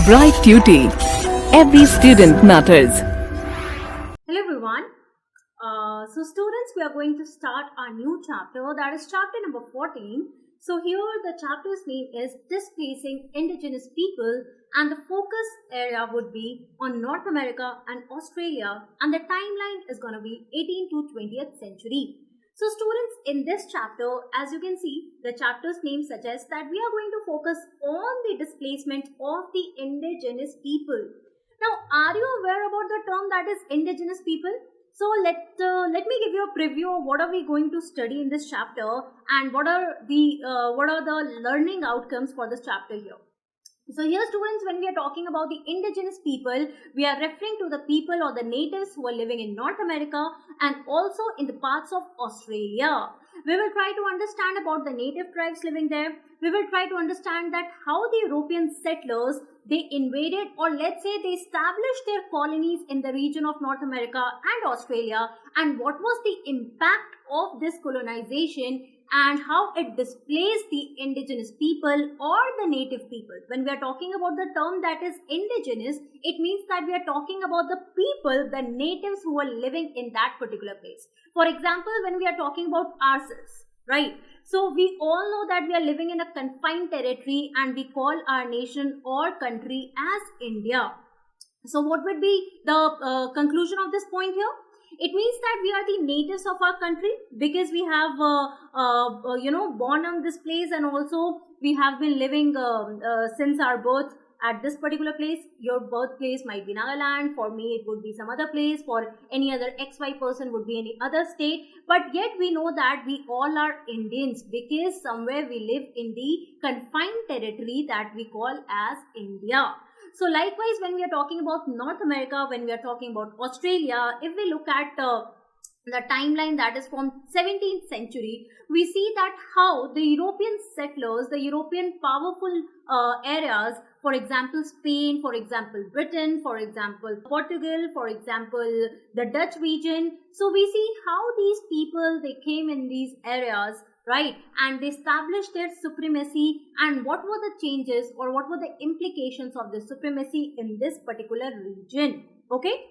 Bright Tuty. Every student matters. Hello everyone. So students, we are going to start our new chapter, that is chapter number 14. So here the chapter's name is Displacing Indigenous People, and the focus area would be on North America and Australia, and the timeline is going to be 18th to 20th century. So students, in this chapter, as you can see, the chapter's name suggests that we are going to focus on the displacement of the indigenous people. Now, are you aware about the term that is indigenous people? So let me give you a preview of what are we going to study in this chapter and what are the learning outcomes for this chapter here. So here students, when we are talking about the indigenous people, we are referring to the people or the natives who are living in North America and also in the parts of Australia. We will try to understand about the native tribes living there. We will try to understand that how the European settlers, they invaded, or let's say they established their colonies in the region of North America and Australia, and what was the impact of this colonization and how it displaced the indigenous people or the native people. When we are talking about the term that is indigenous, it means that we are talking about the people, the natives who are living in that particular place. For example, when we are talking about ourselves, right? So we all know that we are living in a confined territory and we call our nation or country as India. So what would be the conclusion of this point here? It means that we are the natives of our country because we have, born on this place, and also we have been living since our birth at this particular place. Your birthplace might be Nagaland. For me, it would be some other place. For any other XY person would be any other state. But yet we know that we all are Indians because somewhere we live in the confined territory that we call as India. So likewise, when we are talking about North America, when we are talking about Australia, if we look at the timeline that is from 17th century, we see that how the European settlers, the European powerful areas, for example, Spain, for example, Britain, for example, Portugal, for example, the Dutch region. So we see how these people, they came in these areas, right, and they established their supremacy, and what were the changes or what were the implications of this supremacy in this particular region. Okay,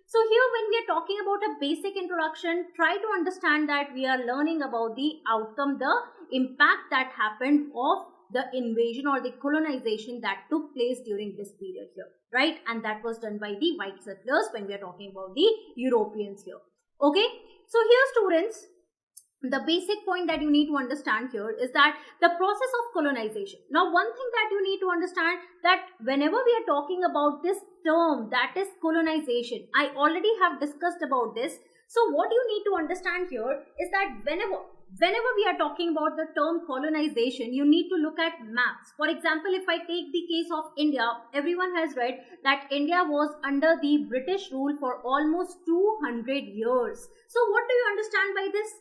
so here when we are talking about a basic introduction, try to understand that we are learning about the outcome, the impact that happened of the invasion or the colonization that took place during this period here, right, and that was done by the white settlers when we are talking about the Europeans here. Okay, so here students, the basic point that you need to understand here is that the process of colonization. Now, one thing that you need to understand that whenever we are talking about this term that is colonization, I already have discussed about this. So what you need to understand here is that whenever we are talking about the term colonization, you need to look at maps. For example, if I take the case of India, everyone has read that India was under the British rule for almost 200 years. So what do you understand by this?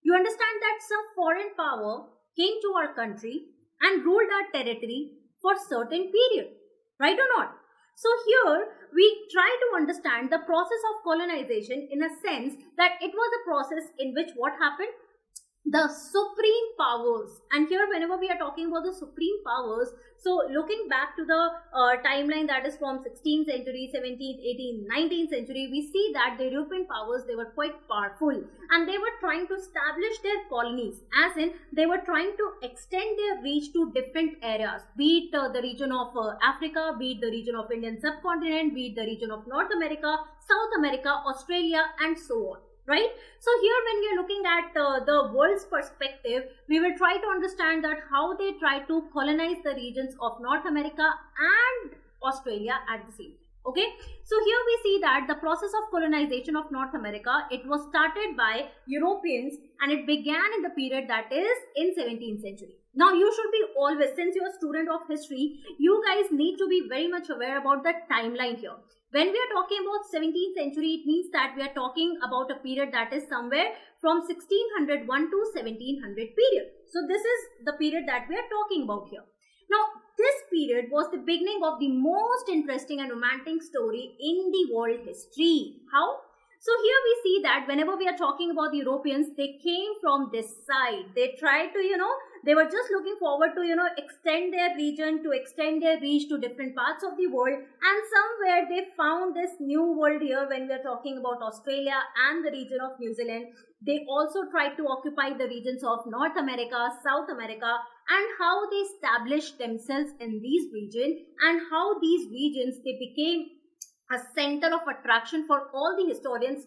You understand that some foreign power came to our country and ruled our territory for a certain period, right or not? So here we try to understand the process of colonization in a sense that it was a process in which what happened? The supreme powers, and here whenever we are talking about the supreme powers, so looking back to the timeline that is from 16th century, 17th, 18th, 19th century, we see that the European powers, they were quite powerful and they were trying to establish their colonies, as in they were trying to extend their reach to different areas, be it the region of Africa, be it the region of Indian subcontinent, be it the region of North America, South America, Australia, and so on. Right? So here when we are looking at the world's perspective, we will try to understand that how they try to colonize the regions of North America and Australia at the same time. Okay, so here we see that the process of colonization of North America, it was started by Europeans and it began in the period that is in 17th century. Now you should be always, since you are a student of history, you guys need to be very much aware about the timeline here. When we are talking about 17th century, it means that we are talking about a period that is somewhere from 1601 to 1700 period. So this is the period that we are talking about here. Now, this period was the beginning of the most interesting and romantic story in the world history. How? So here we see that whenever we are talking about the Europeans, they came from this side. They tried to, they were just looking forward to, extend their region, to extend their reach to different parts of the world. And somewhere they found this new world here when we are talking about Australia and the region of New Zealand. They also tried to occupy the regions of North America, South America, and how they established themselves in these regions, and how these regions, they became a center of attraction for all the historians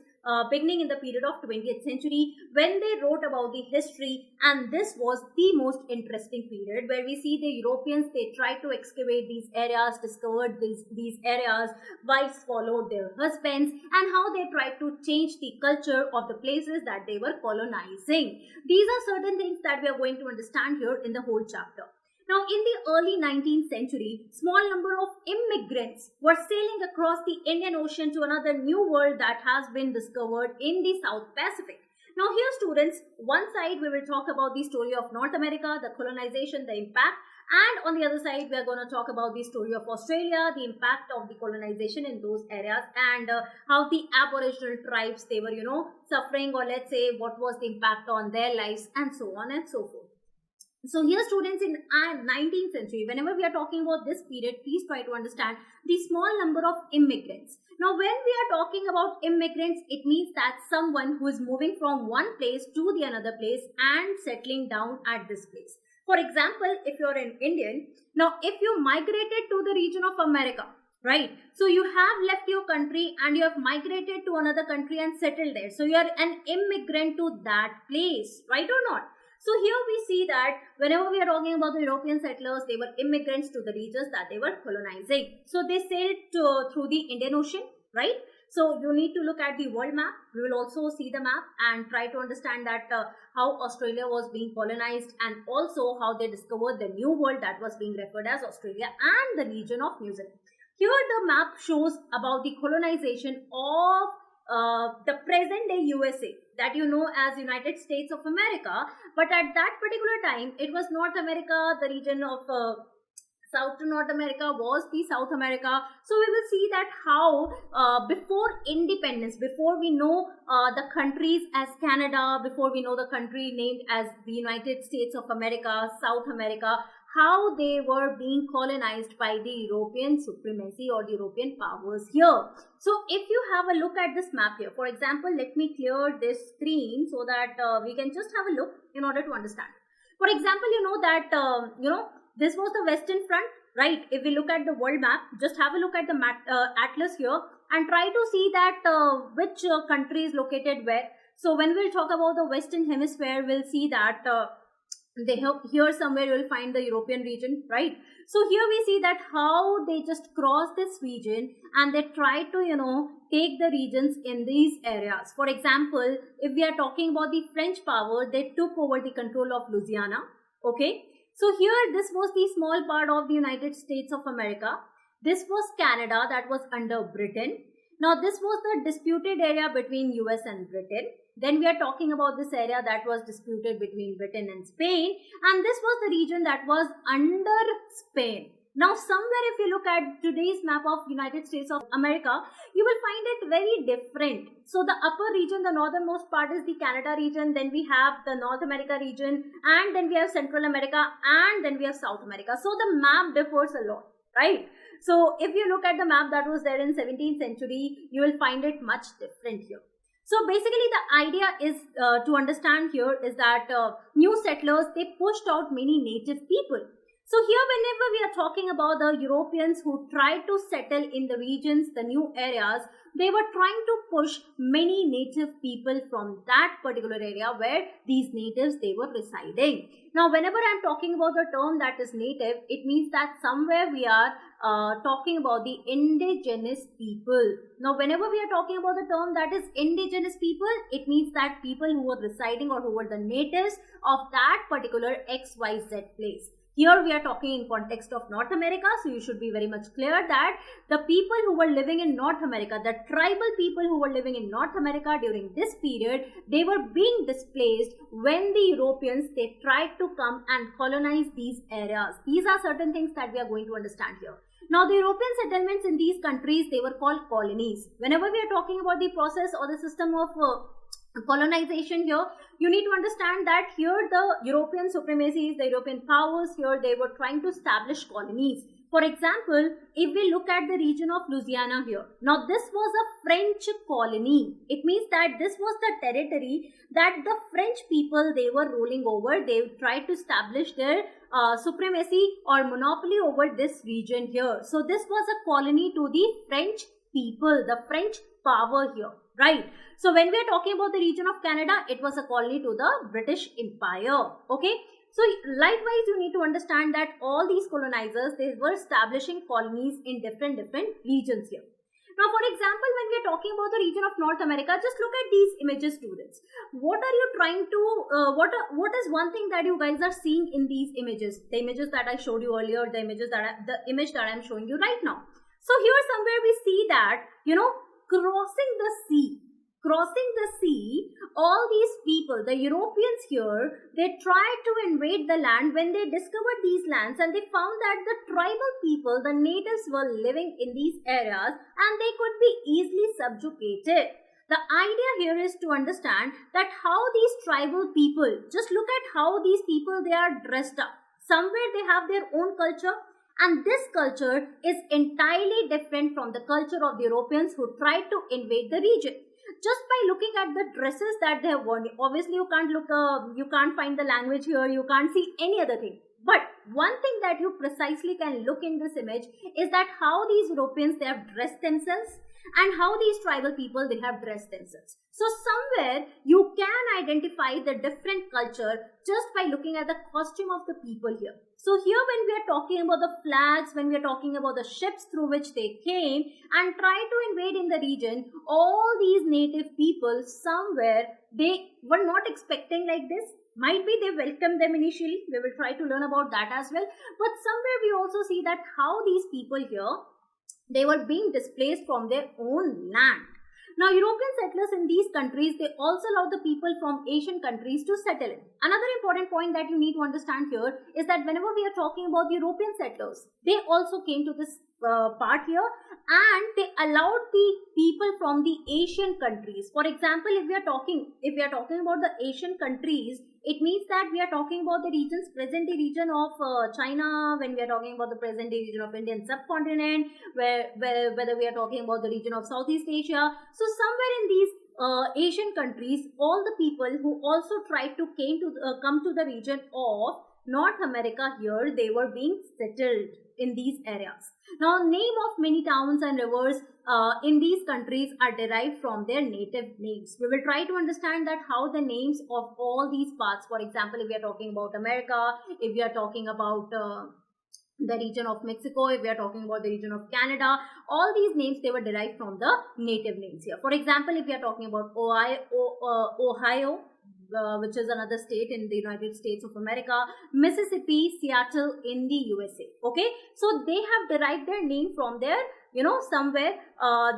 beginning in the period of 20th century, when they wrote about the history. And this was the most interesting period, where we see the Europeans, they tried to excavate these areas, discovered these areas, wives followed their husbands, and how they tried to change the culture of the places that they were colonizing. These are certain things that we are going to understand here in the whole chapter. Now, in the early 19th century, small number of immigrants were sailing across the Indian Ocean to another new world that has been discovered in the South Pacific. Now, here, students, one side we will talk about the story of North America, the colonization, the impact, and on the other side we are going to talk about the story of Australia, the impact of the colonization in those areas, and how the Aboriginal tribes, they were, suffering, or let's say what was the impact on their lives, and so on and so forth. So here, students, in 19th century, whenever we are talking about this period, please try to understand the small number of immigrants. Now, when we are talking about immigrants, it means that someone who is moving from one place to the another place and settling down at this place. For example, if you're an Indian, now if you migrated to the region of America, right? So you have left your country and you have migrated to another country and settled there. So you are an immigrant to that place, right or not? So here we see that whenever we are talking about the European settlers, they were immigrants to the regions that they were colonizing. So they sailed through the Indian Ocean, right? So you need to look at the world map. We will also see the map and try to understand that how Australia was being colonized, and also how they discovered the new world that was being referred as Australia and the region of New Zealand. Here the map shows about the colonization of the present day USA, that you know as United States of America. But at that particular time, it was North America, the region of South to North America was the South America. So we will see that how before independence, before we know the countries as Canada, before we know the country named as the United States of America, South America, how they were being colonized by the European supremacy or the European powers here. So if you have a look at this map here, for example, let me clear this screen so that we can just have a look in order to understand. For example, you know that, this was the Western Front, right? If we look at the world map, just have a look at the map, atlas here, and try to see that which country is located where. So when we'll talk about the Western Hemisphere, we'll see that here somewhere you will find the European region, right? So here we see that how they just cross this region and they try to, take the regions in these areas. For example, if we are talking about the French power, they took over the control of Louisiana, okay? So here, this was the small part of the United States of America. This was Canada, that was under Britain. Now, this was the disputed area between US and Britain. Then we are talking about this area that was disputed between Britain and Spain. And this was the region that was under Spain. Now, somewhere if you look at today's map of United States of America, you will find it very different. So the upper region, the northernmost part is the Canada region. Then we have the North America region. And then we have Central America. And then we have South America. So the map differs a lot, right? So if you look at the map that was there in 17th century, you will find it much different here. So basically the idea is to understand here is that new settlers, they pushed out many native people. So here whenever we are talking about the Europeans who tried to settle in the regions, the new areas, they were trying to push many native people from that particular area where these natives, they were residing. Now whenever I am talking about the term that is native, it means that somewhere we are talking about the indigenous people. Now whenever we are talking about the term that is indigenous people, it means that people who were residing or who were the natives of that particular XYZ place. Here we are talking in context of North America, so you should be very much clear that the people who were living in North America, the tribal people who were living in North America during this period, they were being displaced when the Europeans, they tried to come and colonize these areas. These are certain things that we are going to understand here. Now the European settlements in these countries, they were called colonies. Whenever we are talking about the process or the system of colonization here, you need to understand that here the European supremacies, the European powers here, they were trying to establish colonies. For example, if we look at the region of Louisiana here, now this was a French colony. It means that this was the territory that the French people, they were ruling over. They tried to establish their supremacy or monopoly over this region here. So this was a colony to the French people, the French power here, right? So when we are talking about the region of Canada, it was a colony to the British Empire, okay? So likewise, you need to understand that all these colonizers, they were establishing colonies in different regions here. Now, for example, when we are talking about the region of North America, just look at these images, students. What are you trying to, what is one thing that you guys are seeing in these images? The images that I showed you earlier, the image that I'm showing you right now. So here somewhere we see that, crossing the sea, all these people, the Europeans here, they tried to invade the land. When they discovered these lands and they found that the tribal people, the natives, were living in these areas and they could be easily subjugated. The idea here is to understand that how these tribal people, just look at how these people, they are dressed up. Somewhere they have their own culture, and this culture is entirely different from the culture of the Europeans who tried to invade the region. Just by looking at the dresses that they have worn, obviously you can't find the language here, you can't see any other thing. But one thing that you precisely can look in this image is that how these Europeans, they have dressed themselves and how these tribal people, they have dressed themselves. So somewhere you can identify the different culture just by looking at the costume of the people here. So here when we are talking about the flags, when we are talking about the ships through which they came and tried to invade in the region, all these native people, somewhere they were not expecting like this. Might be they welcomed them initially. We will try to learn about that as well. But somewhere we also see that how these people here, they were being displaced from their own land. Now, European settlers in these countries, they also allowed the people from Asian countries to settle in. Another important point that you need to understand here is that whenever we are talking about the European settlers, they also came to this part here and they allowed the people from the Asian countries. For example, if we are talking about the Asian countries, it means that we are talking about the regions, present-day region of China, when we are talking about the present-day region of Indian subcontinent, whether we are talking about the region of Southeast Asia. So somewhere in these Asian countries, all the people who also tried to come to the region of North America here, they were being settled in these areas. Now, name of many towns and rivers in these countries are derived from their native names. We will try to understand that how the names of all these parts, for example, if we are talking about America, if we are talking about the region of Mexico, if we are talking about the region of Canada, all these names, they were derived from the native names here. For example, if we are talking about Ohio, which is another state in the United States of America, Mississippi, Seattle in the USA. Okay, so they have derived their name from their, somewhere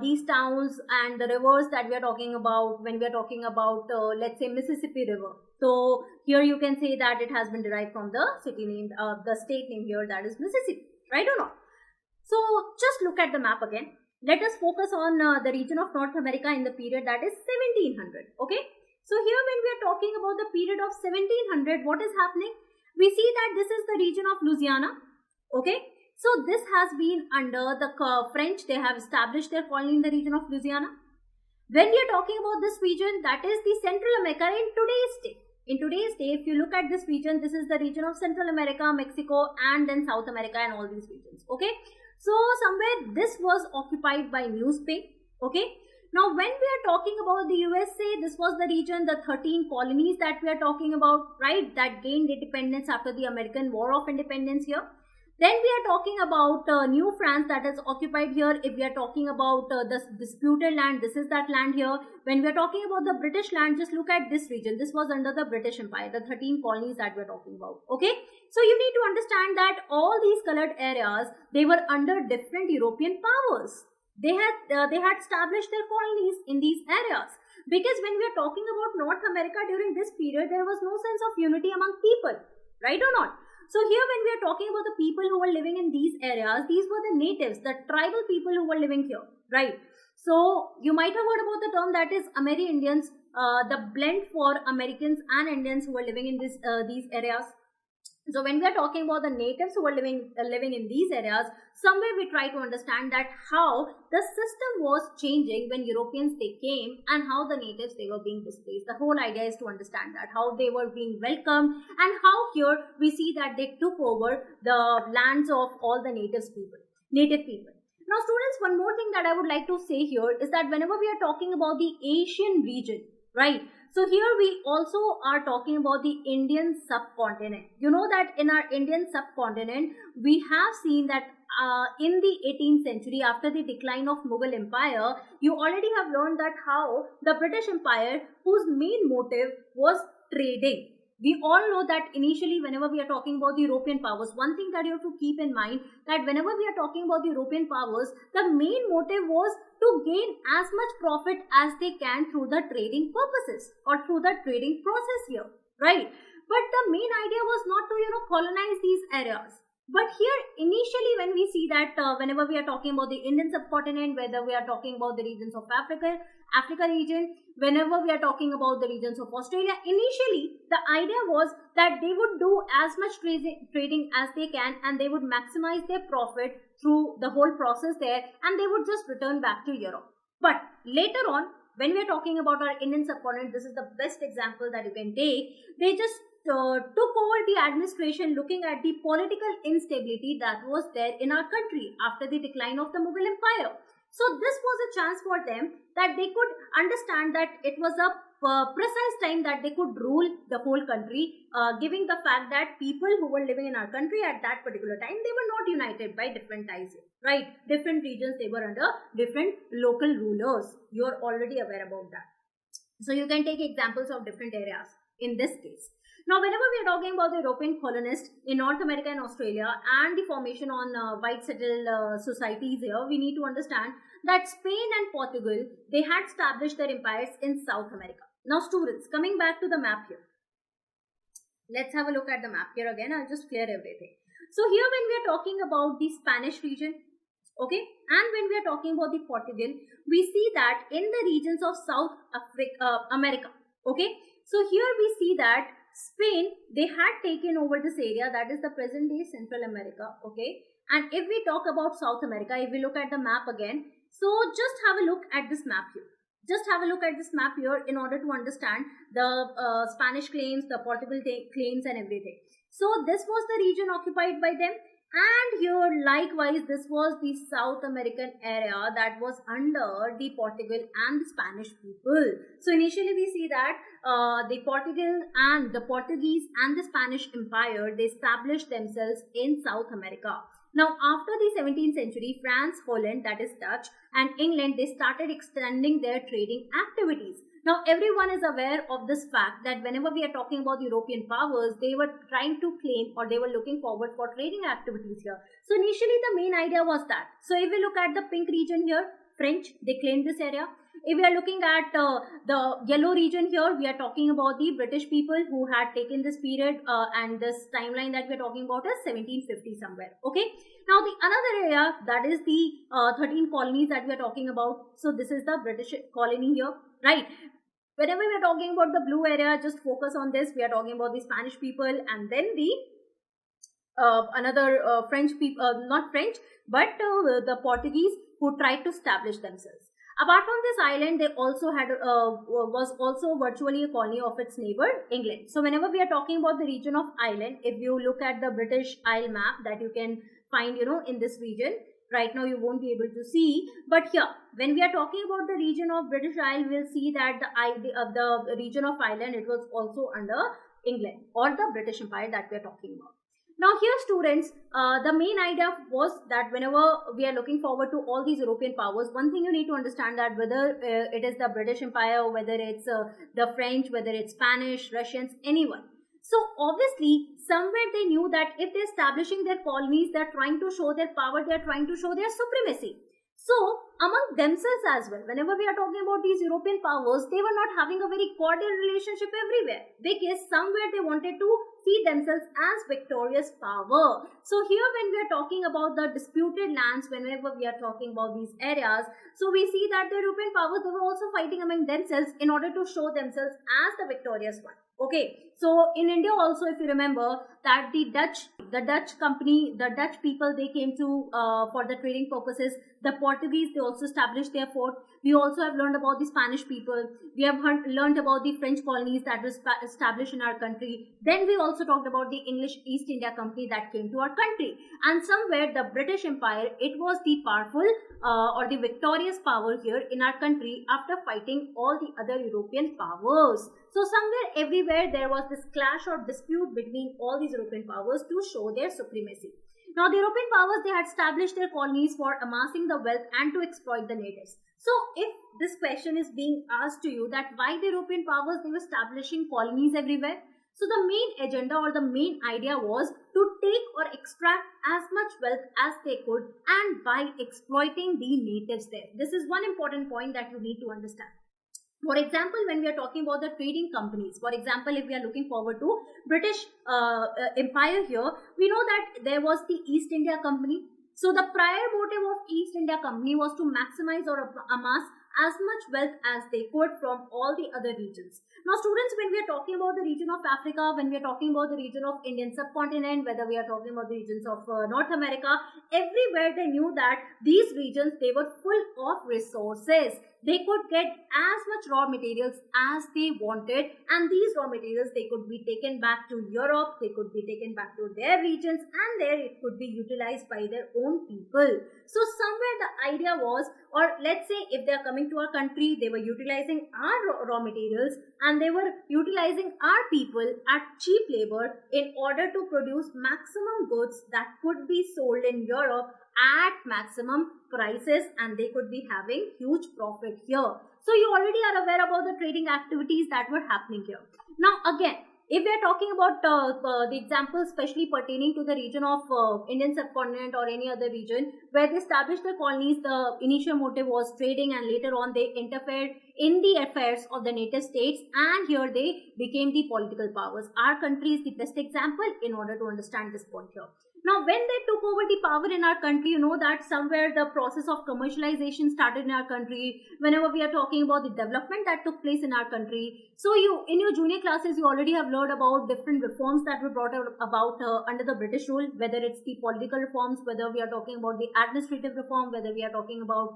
these towns and the rivers that we are talking about. When we are talking about, let's say, Mississippi River. So here you can say that it has been derived from the city name, the state name here, that is Mississippi, right or not? So just look at the map again. Let us focus on the region of North America in the period that is 1700. Okay. So here when we are talking about the period of 1700, what is happening? We see that this is the region of Louisiana. Okay. So this has been under the French. They have established their colony in the region of Louisiana. When we are talking about this region, that is the Central America in today's day. In today's day, if you look at this region, this is the region of Central America, Mexico, and then South America and all these regions. Okay. So somewhere this was occupied by New Spain. Okay. Now, when we are talking about the USA, this was the region, the 13 colonies that we are talking about, right, that gained independence after the American War of Independence here. Then we are talking about New France that is occupied here. If we are talking about the disputed land, this is that land here. When we are talking about the British land, just look at this region. This was under the British Empire, the 13 colonies that we are talking about. Okay. So you need to understand that all these colored areas, they were under different European powers. They had established their colonies in these areas, because when we are talking about North America during this period, there was no sense of unity among people, right or not? So here when we are talking about the people who were living in these areas, these were the natives, the tribal people who were living here, right? So you might have heard about the term that is Amerindians. the blend for Americans and Indians who were living in these areas. So when we are talking about the natives who were living in these areas, somewhere we try to understand that how the system was changing when Europeans they came, and how the natives they were being displaced. The whole idea is to understand that how they were being welcomed, and how here we see that they took over the lands of all the native people. Now students, one more thing that I would like to say here is that whenever we are talking about the Asian region, right? So here we also are talking about the Indian subcontinent. You know that in our Indian subcontinent, we have seen that in the 18th century, after the decline of Mughal Empire, you already have learned that how the British Empire, whose main motive was trading. We all know that initially whenever we are talking about the European powers, one thing that you have to keep in mind, that whenever we are talking about the European powers, the main motive was to gain as much profit as they can through the trading purposes or through the trading process here, right? But the main idea was not to, colonize these areas. But here initially when we see that whenever we are talking about the Indian subcontinent, whether we are talking about the regions of Africa region, whenever we are talking about the regions of Australia, initially the idea was that they would do as much trading as they can, and they would maximize their profit through the whole process there, and they would just return back to Europe. But later on, when we are talking about our Indian subcontinent, this is the best example that you can take. They just took over the administration, looking at the political instability that was there in our country after the decline of the Mughal Empire. So this was a chance for them that they could understand that it was a precise time that they could rule the whole country, giving the fact that people who were living in our country at that particular time, they were not united by different ties, right? Different regions, they were under different local rulers. You are already aware about that. So you can take examples of different areas in this case. Now, whenever we are talking about the European colonists in North America and Australia, and the formation on white settled societies here, we need to understand that Spain and Portugal, they had established their empires in South America. Now students, coming back to the map here, let's have a look at the map here again. I'll just clear everything. So here when we are talking about the Spanish region, okay, and when we are talking about the Portugal, we see that in the regions of South America, okay. So here we see that Spain, they had taken over this area, that is the present day Central America, okay. And if we talk about South America, if we look at the map again, so just have a look at this map here. Just have a look at this map here in order to understand the Spanish claims, the Portugal claims and everything. So this was the region occupied by them. And here likewise, this was the South American area that was under the Portugal and the Spanish people. So initially we see that the Portuguese and the Spanish Empire, they established themselves in South America. Now after the 17th century, France, Holland, that is Dutch, and England, they started extending their trading activities. Now everyone is aware of this fact that whenever we are talking about European powers, they were trying to claim, or they were looking forward for trading activities here. So initially the main idea was that. So if we look at the pink region here, French, they claimed this area. If we are looking at the yellow region here, we are talking about the British people who had taken this period and this timeline that we are talking about is 1750 somewhere. Okay. Now the another area, that is the 13 colonies that we are talking about. So this is the British colony here, right? Whenever we are talking about the blue area, just focus on this. We are talking about the Spanish people, and then the another French people, not French, but the Portuguese who tried to establish themselves. Apart from this island, they also had was also virtually a colony of its neighbor England. So whenever we are talking about the region of Ireland, if you look at the British Isle map that you can find, in this region, right now you won't be able to see, but here when we are talking about the region of British Isle, we'll see that the region of Ireland, it was also under England or the British Empire that we are talking about. Now here students, the main idea was that whenever we are looking forward to all these European powers, one thing you need to understand that whether it is the British Empire, whether it's the French, whether it's Spanish, Russians, anyone. So obviously somewhere they knew that if they're establishing their colonies, they're trying to show their power, they're trying to show their supremacy. So among themselves as well, whenever we are talking about these European powers, they were not having a very cordial relationship everywhere, because somewhere they wanted to see themselves as victorious power. So here when we are talking about the disputed lands, whenever we are talking about these areas, so we see that the European powers, they were also fighting among themselves in order to show themselves as the victorious one. Okay, so in India also, if you remember that the Dutch company, the Dutch people, they came to for the trading purposes. The Portuguese, they also established their fort. We also have learned about the Spanish people. We have learned about the French colonies that was established in our country. Then we also talked about the English East India Company that came to our country. And somewhere the British Empire, it was the powerful or the victorious power here in our country after fighting all the other European powers. So somewhere everywhere there was this clash or dispute between all these European powers to show their supremacy. Now the European powers, they had established their colonies for amassing the wealth and to exploit the natives. So if this question is being asked to you that why the European powers, they were establishing colonies everywhere. So the main agenda or the main idea was to take or extract as much wealth as they could and by exploiting the natives there. This is one important point that you need to understand. For example, when we are talking about the trading companies, for example, if we are looking forward to British Empire here, we know that there was the East India Company. So the prior motive of East India Company was to maximize or amass as much wealth as they could from all the other regions. Now students, when we are talking about the region of Africa, when we are talking about the region of Indian subcontinent, whether we are talking about the regions of North America, everywhere they knew that these regions, they were full of resources. They could get as much raw materials as they wanted, and these raw materials, they could be taken back to Europe, they could be taken back to their regions, and there it could be utilized by their own people. So somewhere the idea was, or let's say if they are coming to our country, they were utilizing our raw materials and they were utilizing our people at cheap labor in order to produce maximum goods that could be sold in Europe at maximum prices, and they could be having huge profit here. So you already are aware about the trading activities that were happening here. Now again, if we are talking about the example especially pertaining to the region of Indian subcontinent or any other region where they established their colonies, the initial motive was trading, and later on they interfered in the affairs of the native states, and here they became the political powers. Our country is the best example in order to understand this point here. Now, when they took over the power in our country, you know that somewhere the process of commercialization started in our country. Whenever we are talking about the development that took place in our country, so you in your junior classes, you already have learned about different reforms that were brought about under the British rule, whether it's the political reforms, whether we are talking about the administrative reform, whether we are talking about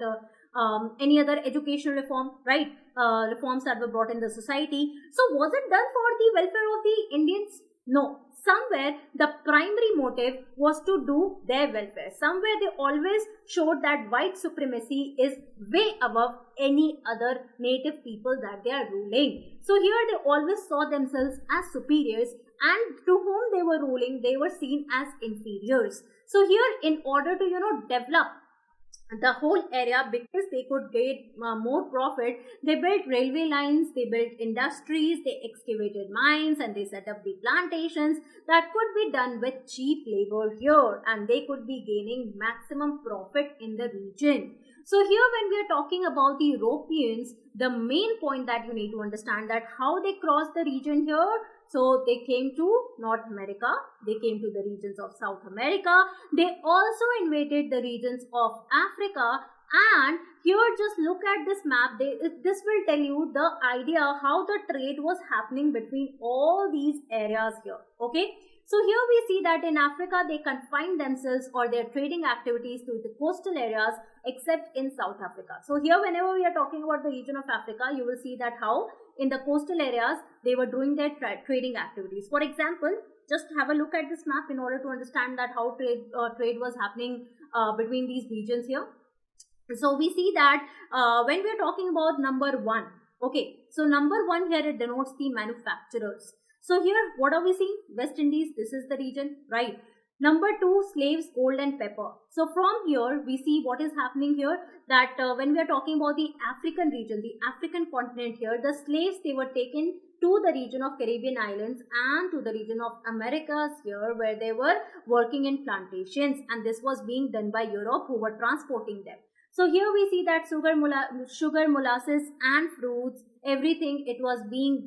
any other educational reform, right? Reforms that were brought in the society. So was it done for the welfare of the Indians? No. Somewhere the primary motive was to do their welfare. Somewhere they always showed that white supremacy is way above any other native people that they are ruling. So here they always saw themselves as superiors, and to whom they were ruling, they were seen as inferiors. So here, in order to develop the whole area, because they could get more profit, they built railway lines, they built industries, they excavated mines, and they set up the plantations that could be done with cheap labor here, and they could be gaining maximum profit in the region. So here when we are talking about the Europeans, the main point that you need to understand that how they crossed the region here. So they came to North America, they came to the regions of South America, they also invaded the regions of Africa, and here just look at this map, this will tell you the idea how the trade was happening between all these areas here, okay. So here we see that in Africa, they confined themselves or their trading activities to the coastal areas except in South Africa. So here whenever we are talking about the region of Africa, you will see that how in the coastal areas, they were doing their trading activities. For example, just have a look at this map in order to understand that how trade was happening between these regions here. So we see that when we are talking about number 1, okay, so number 1 here, it denotes the manufacturers. So here, what are we seeing? West Indies, this is the region, right? Number 2, slaves, gold and pepper. So from here, we see what is happening here, that when we are talking about the African region, the African continent here, the slaves, they were taken to the region of Caribbean islands and to the region of Americas here, where they were working in plantations, and this was being done by Europe, who were transporting them. So here we see that sugar, molasses and fruits, everything. It was being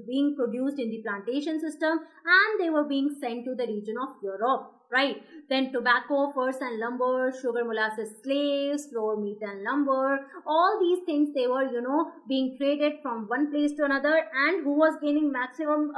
being produced in the plantation system, and they were being sent to the region of Europe, right? Then tobacco, furs and lumber, sugar, molasses, slaves, flour, meat and lumber, all these things, they were, being traded from one place to another. And who was gaining maximum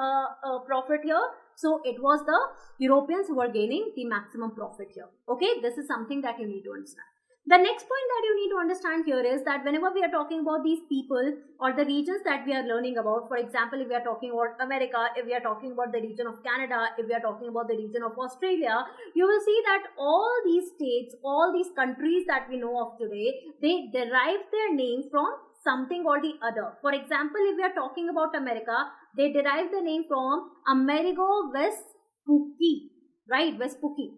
profit here? So it was the Europeans who were gaining the maximum profit here. Okay, this is something that you need to understand. The next point that you need to understand here is that whenever we are talking about these people or the regions that we are learning about, for example, if we are talking about America, if we are talking about the region of Canada, if we are talking about the region of Australia, you will see that all these states, all these countries that we know of today, they derive their name from something or the other. For example, if we are talking about America, they derive the name from Amerigo Vespucci, right? Vespucci.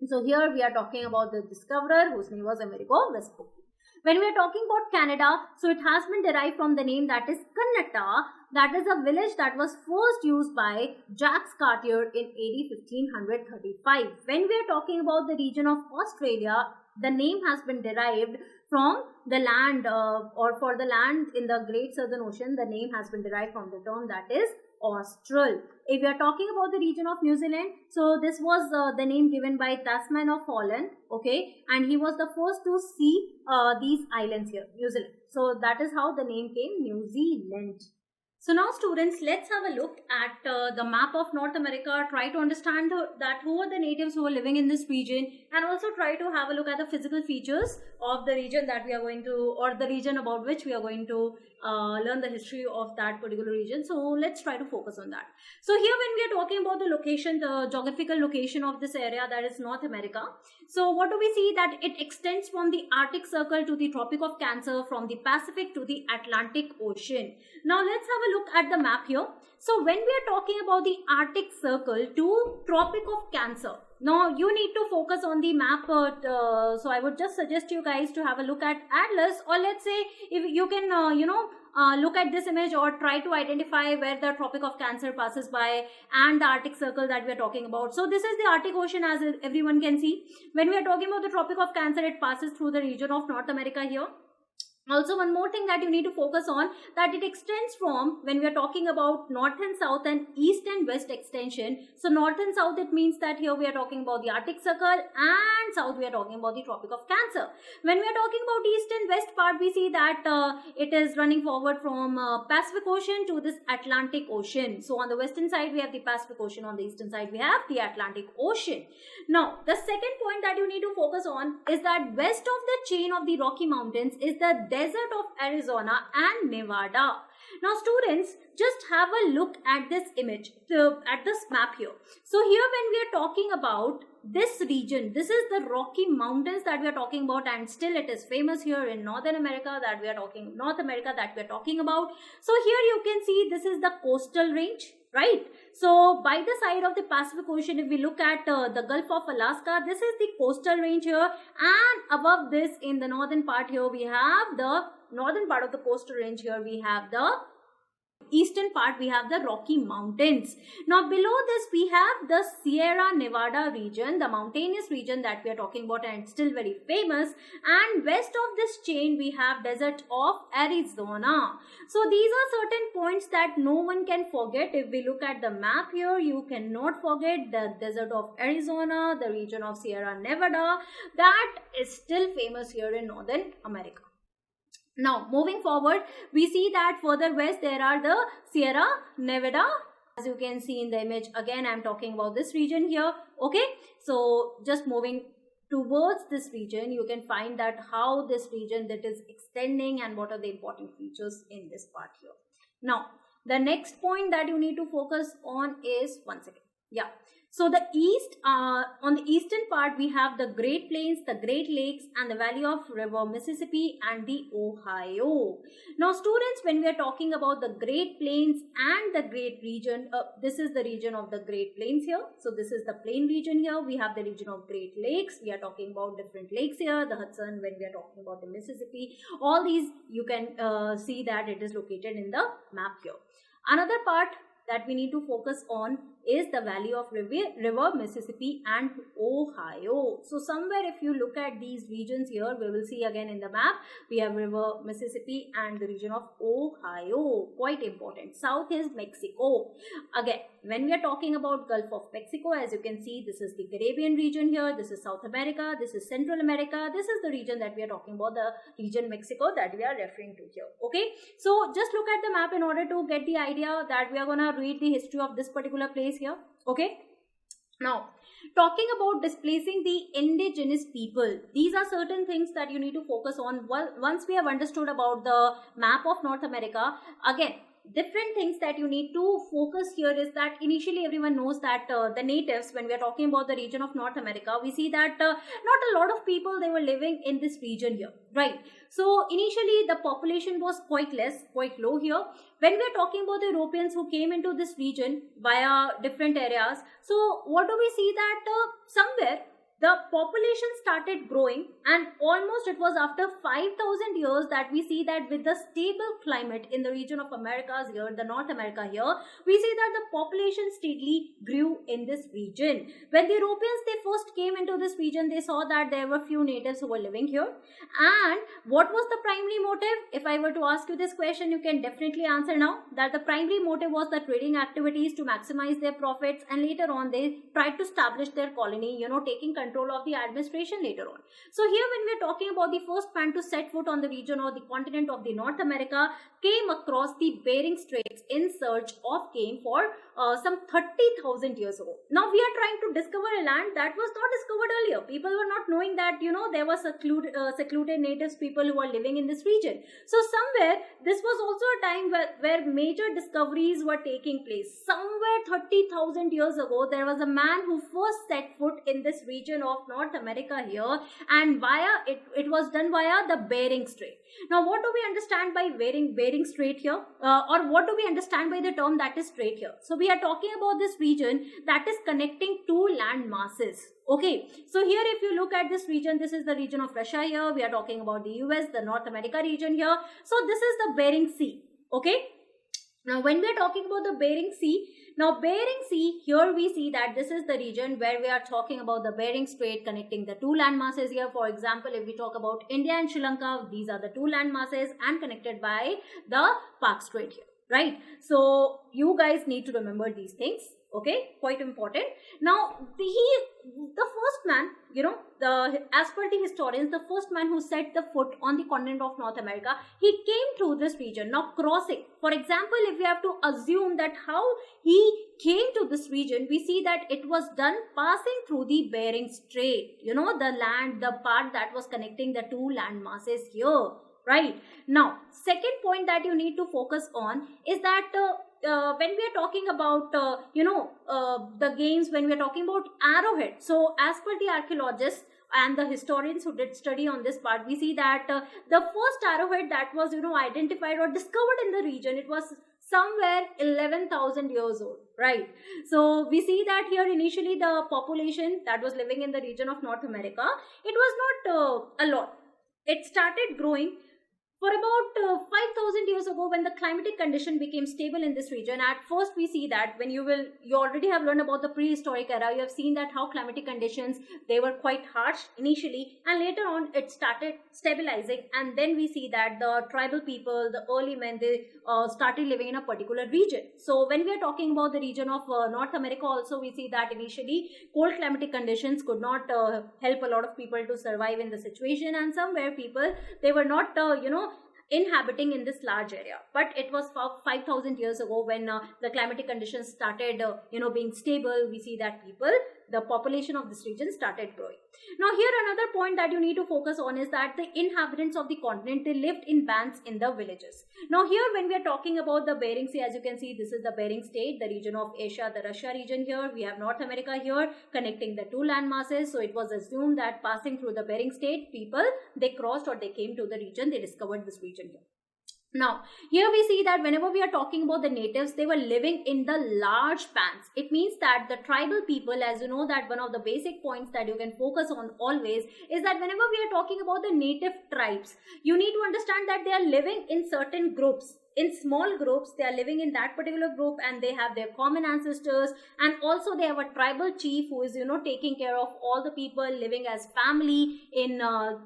So here we are talking about the discoverer whose name was Amerigo Vespucci. When we are talking about Canada, so it has been derived from the name that is Kannata, that is a village that was first used by Jacques Cartier in AD 1535. When we are talking about the region of Australia, the name has been derived from the land or for the land in the Great Southern Ocean, the name has been derived from the term that is Austral. If we are talking about the region of New Zealand, so this was the name given by Tasman of Holland, okay, and he was the first to see these islands here, New Zealand. So that is how the name came, New Zealand. So now students, let's have a look at the map of North America, try to understand that who are the natives who are living in this region, and also try to have a look at the physical features of the region that we are going to, or the region about which we are going to learn the history of that particular region. So let's try to focus on that. So here when we are talking about the location, the geographical location of this area, that is North America. So what do we see? That it extends from the Arctic Circle to the Tropic of Cancer, from the Pacific to the Atlantic Ocean. Now let's have a look at the map here. So when we are talking about the Arctic Circle to Tropic of Cancer, now you need to focus on the map. So I would just suggest you guys to have a look at atlas, or let's say if you can look at this image or try to identify where the Tropic of Cancer passes by and the Arctic Circle that we are talking about. So this is the Arctic Ocean, as everyone can see. When we are talking about the Tropic of Cancer, it passes through the region of North America here. Also, one more thing that you need to focus on, that it extends from, when we are talking about north and south and east and west extension. So north and south, it means that here we are talking about the Arctic Circle, and south we are talking about the Tropic of Cancer. When we are talking about east and west part, we see that it is running forward from Pacific Ocean to this Atlantic Ocean. So on the western side we have the Pacific Ocean, on the eastern side we have the Atlantic Ocean. Now the second point that you need to focus on is that west of the chain of the Rocky Mountains is the desert of Arizona and Nevada. Now students, just have a look at this image, at this map here. So here when we are talking about this region, this is the Rocky Mountains that we are talking about, and still it is famous here in Northern America that we are talking, North America that we are talking about. So here you can see this is the coastal range, right? So by the side of the Pacific Ocean, if we look at the Gulf of Alaska, this is the coastal range here, and above this in the northern part here we have the northern part of the coastal range. Here we have the eastern part, we have the Rocky Mountains. Now below this we have the Sierra Nevada region, the mountainous region that we are talking about, and it's still very famous. And west of this chain we have desert of Arizona. So these are certain points that no one can forget. If we look at the map here, you cannot forget the desert of Arizona, the region of Sierra Nevada, that is still famous here in Northern America. Now moving forward, we see that further west there are the Sierra Nevada. As you can see in the image, again I am talking about this region here. Okay, so just moving towards this region, you can find that how this region that is extending and what are the important features in this part here. Now the next point that you need to focus on is, one second, yeah. So the east, on the eastern part we have the Great Plains, the Great Lakes, and the valley of River Mississippi and the Ohio. Now students, when we are talking about the Great Plains and the Great region, this is the region of the Great Plains here. So this is the plain region here. We have the region of Great Lakes. We are talking about different lakes here, the Hudson, when we are talking about the Mississippi. All these you can see that it is located in the map here. Another part that we need to focus on is the valley of river Mississippi and Ohio. So somewhere if you look at these regions here, we will see again in the map, we have river Mississippi and the region of Ohio. Quite important. South is Mexico. Again, when we are talking about Gulf of Mexico, as you can see, this is the Caribbean region here, this is South America, this is Central America, this is the region that we are talking about, the region Mexico that we are referring to here. Okay, so just look at the map in order to get the idea that we are gonna read the history of this particular place here. Okay, now talking about displacing the indigenous people, these are certain things that you need to focus on. Once we have understood about the map of North America, again different things that you need to focus here is that initially everyone knows that the natives, when we are talking about the region of North America, we see that not a lot of people, they were living in this region here, right? So initially the population was quite less, quite low here. When we are talking about the Europeans who came into this region via different areas, so what do we see that somewhere the population started growing, and almost it was after 5,000 years that we see that with the stable climate in the region of Americas here, the North America here, we see that the population steadily grew in this region. When the Europeans, they first came into this region, they saw that there were few natives who were living here. And what was the primary motive? If I were to ask you this question, you can definitely answer now that the primary motive was the trading activities to maximize their profits, and later on they tried to establish their colony, taking control of the administration later on. So here when we are talking about the first man to set foot on the region or the continent of the North America came across the Bering Straits in search of game for some 30,000 years ago. Now we are trying to discover a land that was not discovered earlier. People were not knowing that there were secluded natives people who were living in this region. So somewhere this was also a time where major discoveries were taking place. Somewhere 30,000 years ago there was a man who first set foot in this region of North America here, and via it was done via the Bering Strait. Now what do we understand by Bering Strait here, or what do we understand by the term that is strait here? So we are talking about this region that is connecting two land masses. Okay, so here if you look at this region, this is the region of Russia here, we are talking about the US, the North America region here. So this is the Bering Sea. Okay, now when we are talking about the Bering Sea, now Bering Sea, here we see that this is the region where we are talking about the Bering Strait connecting the two land masses here. For example, if we talk about India and Sri Lanka, these are the two land masses and connected by the Park Strait here, right? So you guys need to remember these things. Okay, quite important. Now the first man, as per the historians, the first man who set the foot on the continent of North America, he came through this region. Now crossing, for example, if we have to assume that how he came to this region, we see that it was done passing through the Bering Strait, the part that was connecting the two land masses here, right? Now second point that you need to focus on is that when we are talking about the games, when we are talking about arrowhead, so as per the archaeologists and the historians who did study on this part, we see that the first arrowhead that was identified or discovered in the region, it was somewhere 11,000 years old, right? So we see that here initially the population that was living in the region of North America, it was not a lot. It started growing for about 5,000 years ago when the climatic condition became stable in this region. At first we see that when you already have learned about the prehistoric era, you have seen that how climatic conditions, they were quite harsh initially, and later on it started stabilizing, and then we see that the tribal people, the early men, they started living in a particular region. So when we are talking about the region of North America also, we see that initially cold climatic conditions could not help a lot of people to survive in the situation, and somewhere people, they were not inhabiting in this large area. But it was 5,000 years ago when the climatic conditions started being stable, we see that the population of this region started growing. Now here another point that you need to focus on is that the inhabitants of the continent, they lived in bands in the villages. Now here when we are talking about the Bering Sea, as you can see, this is the Bering Strait, the region of Asia, the Russia region here. We have North America here connecting the two land masses. So it was assumed that passing through the Bering Strait, people, they crossed or they came to the region, they discovered this region here. Now, here we see that whenever we are talking about the natives, they were living in the large pans. It means that the tribal people, as you know, that one of the basic points that you can focus on always is that whenever we are talking about the native tribes, you need to understand that they are living in certain groups. in small groups. They are living in that particular group and they have their common ancestors, and also they have a tribal chief who is, taking care of all the people living as family in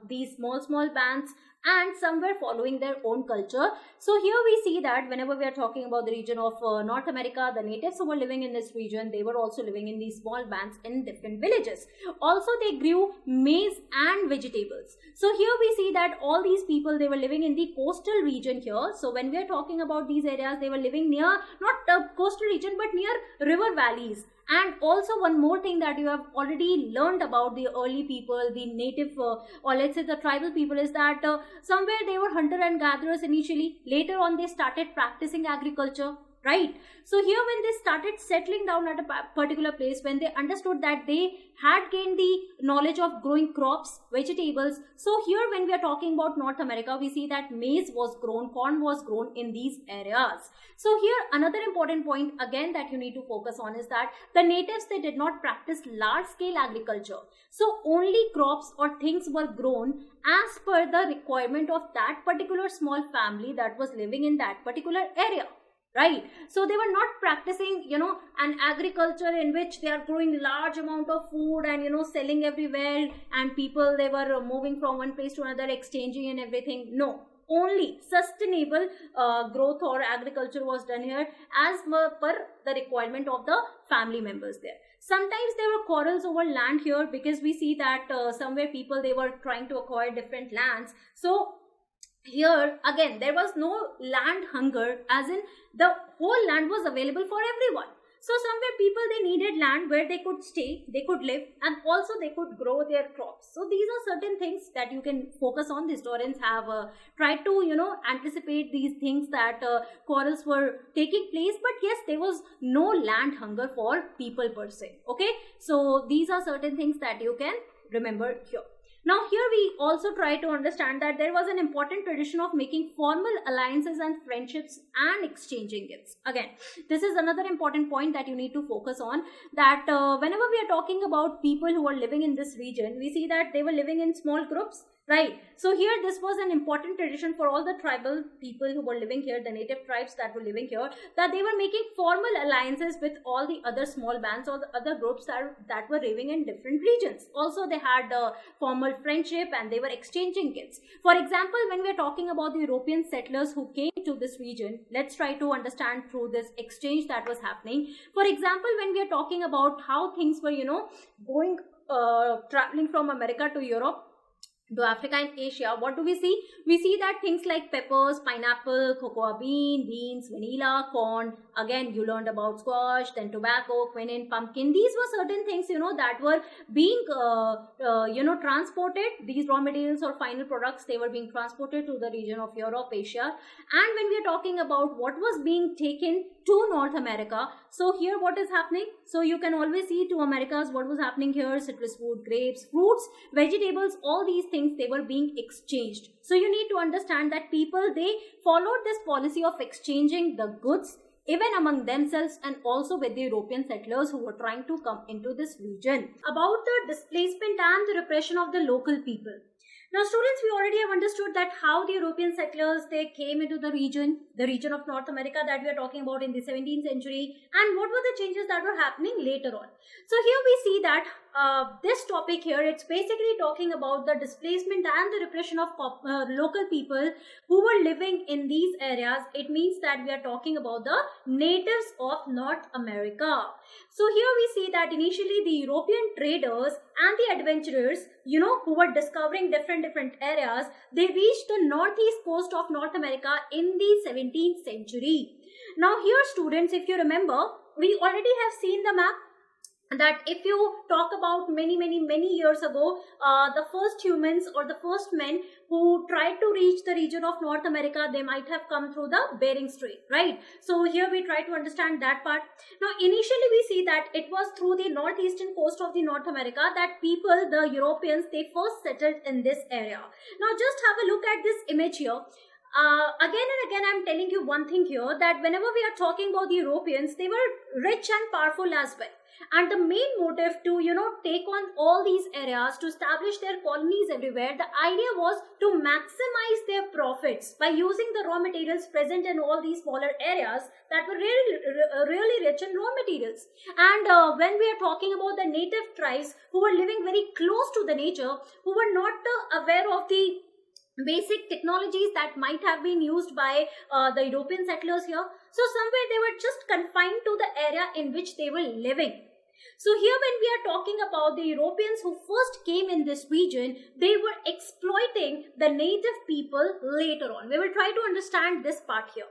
these small bands, and somewhere following their own culture. So here we see that whenever we are talking about the region of North America, the natives who were living in this region, they were also living in these small bands in different villages. Also, they grew maize and vegetables. So here we see that all these people, they were living in the coastal region here. So when we are talking about these areas, they were living near, not the coastal region, but near river valleys. And also one more thing that you have already learned about the early people, the native or let's say the tribal people, is that somewhere they were hunter and gatherers initially. Later on they started practicing agriculture, right? So here when they started settling down at a particular place, when they understood that they had gained the knowledge of growing crops, vegetables. So here when we are talking about North America, we see that maize was grown, corn was grown in these areas. So here another important point again that you need to focus on is that the natives, they did not practice large scale agriculture. So only crops or things were grown as per the requirement of that particular small family that was living in that particular area. Right. So they were not practicing, an agriculture in which they are growing large amount of food and, selling everywhere, and people, they were moving from one place to another, exchanging and everything. No, only sustainable growth or agriculture was done here as per the requirement of the family members there. Sometimes there were quarrels over land here, because we see that somewhere people, they were trying to acquire different lands. So here again there was no land hunger, as in the whole land was available for everyone. So somewhere people, they needed land where they could stay, they could live, and also they could grow their crops. So these are certain things that you can focus on. The historians have tried to anticipate these things, that quarrels were taking place, but yes, there was no land hunger for people per se. Okay, so these are certain things that you can remember here. Now here we also try to understand that there was an important tradition of making formal alliances and friendships and exchanging gifts. Again, this is another important point that you need to focus on, that whenever we are talking about people who are living in this region, we see that they were living in small groups. Right. So here this was an important tradition for all the tribal people who were living here, the native tribes that were living here, that they were making formal alliances with all the other small bands or the other groups that were living in different regions. Also they had formal friendship and they were exchanging gifts. For example, when we are talking about the European settlers who came to this region, let's try to understand through this exchange that was happening. For example, when we are talking about how things were, going, traveling from America to Europe, to Africa and Asia, what do we see? We see that things like peppers, pineapple, cocoa bean, beans, vanilla, corn. Again, you learned about squash, then tobacco, quinine, pumpkin. These were certain things, that were being, transported. These raw materials or final products, they were being transported to the region of Europe, Asia. And when we are talking about what was being taken to North America, so here what is happening? So you can always see to Americas what was happening here: citrus fruit, grapes, fruits, vegetables, all these things, they were being exchanged. So you need to understand that people, they followed this policy of exchanging the goods even among themselves and also with the European settlers who were trying to come into this region. About the displacement and the repression of the local people. Now students, we already have understood that how the European settlers, they came into the region of North America that we are talking about in the 17th century, and what were the changes that were happening later on. So here we see that this topic here, it's basically talking about the displacement and the repression of local people who were living in these areas. It means that we are talking about the natives of North America. So here we see that initially the European traders and the adventurers, who were discovering different areas, they reached the northeast coast of North America in the 17th century. Now here students, if you remember, we already have seen the map, that if you talk about many years ago, the first humans or the first men who tried to reach the region of North America, they might have come through the Bering Strait, right? So here we try to understand that part. Now initially we see that it was through the northeastern coast of the North America that people, the Europeans, they first settled in this area. Now just have a look at this image here. Again and again, I'm telling you one thing here, that whenever we are talking about the Europeans, they were rich and powerful as well. And the main motive to, take on all these areas, to establish their colonies everywhere, the idea was to maximize their profits by using the raw materials present in all these smaller areas that were really rich in raw materials. And when we are talking about the native tribes who were living very close to the nature, who were not aware of the basic technologies that might have been used by the European settlers here. So somewhere they were just confined to the area in which they were living. So here when we are talking about the Europeans who first came in this region, they were exploiting the native people later on. We will try to understand this part here.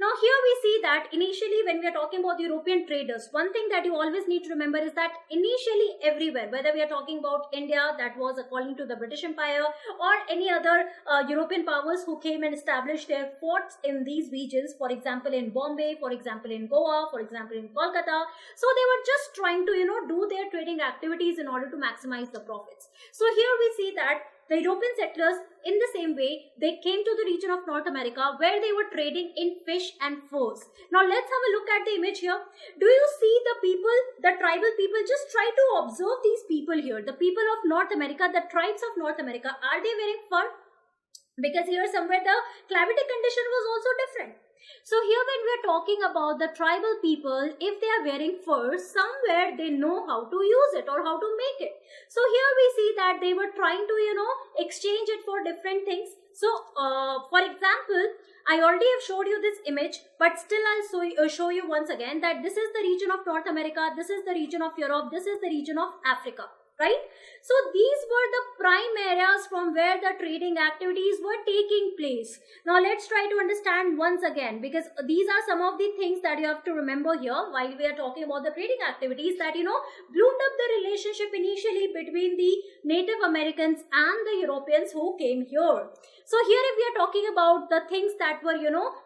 Now here we see that initially when we are talking about the European traders, one thing that you always need to remember is that initially everywhere, whether we are talking about India that was a colony to the British Empire, or any other European powers who came and established their forts in these regions, for example in Bombay, for example in Goa, for example in Kolkata. So they were just trying to do their trading activities in order to maximize the profits. So here we see that the European settlers, in the same way, they came to the region of North America where they were trading in fish and furs. Now let's have a look at the image here. Do you see the people, the tribal people? Just try to observe these people here. The people of North America, the tribes of North America, are they wearing fur? Because here somewhere the climatic condition was also different. So here when we are talking about the tribal people, if they are wearing furs, somewhere they know how to use it or how to make it. So here we see that they were trying to, exchange it for different things. So for example, I already have showed you this image, but still I'll show you once again that this is the region of North America, this is the region of Europe, this is the region of Africa. Right? So these were the prime areas from where the trading activities were taking place. Now let's try to understand once again, because these are some of the things that you have to remember here while we are talking about the trading activities that, bloomed up the relationship initially between the Native Americans and the Europeans who came here. So here if we are talking about the things that were,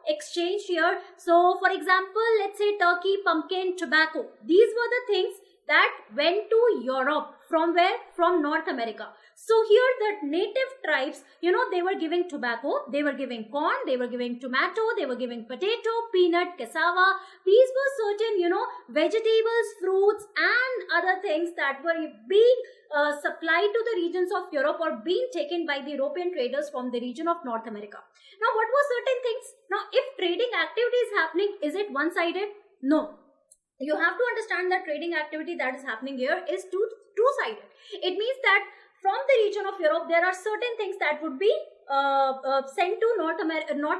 exchanged here. So for example, let's say turkey, pumpkin, tobacco. These were the things that went to Europe. From where? From North America. So here the native tribes, they were giving tobacco, they were giving corn, they were giving tomato, they were giving potato, peanut, cassava. These were certain, vegetables, fruits and other things that were being supplied to the regions of Europe or being taken by the European traders from the region of North America. Now what were certain things? Now if trading activity is happening, is it one-sided? No. You have to understand that trading activity that is happening here is two-sided. It means that from the region of Europe, there are certain things that would be sent to North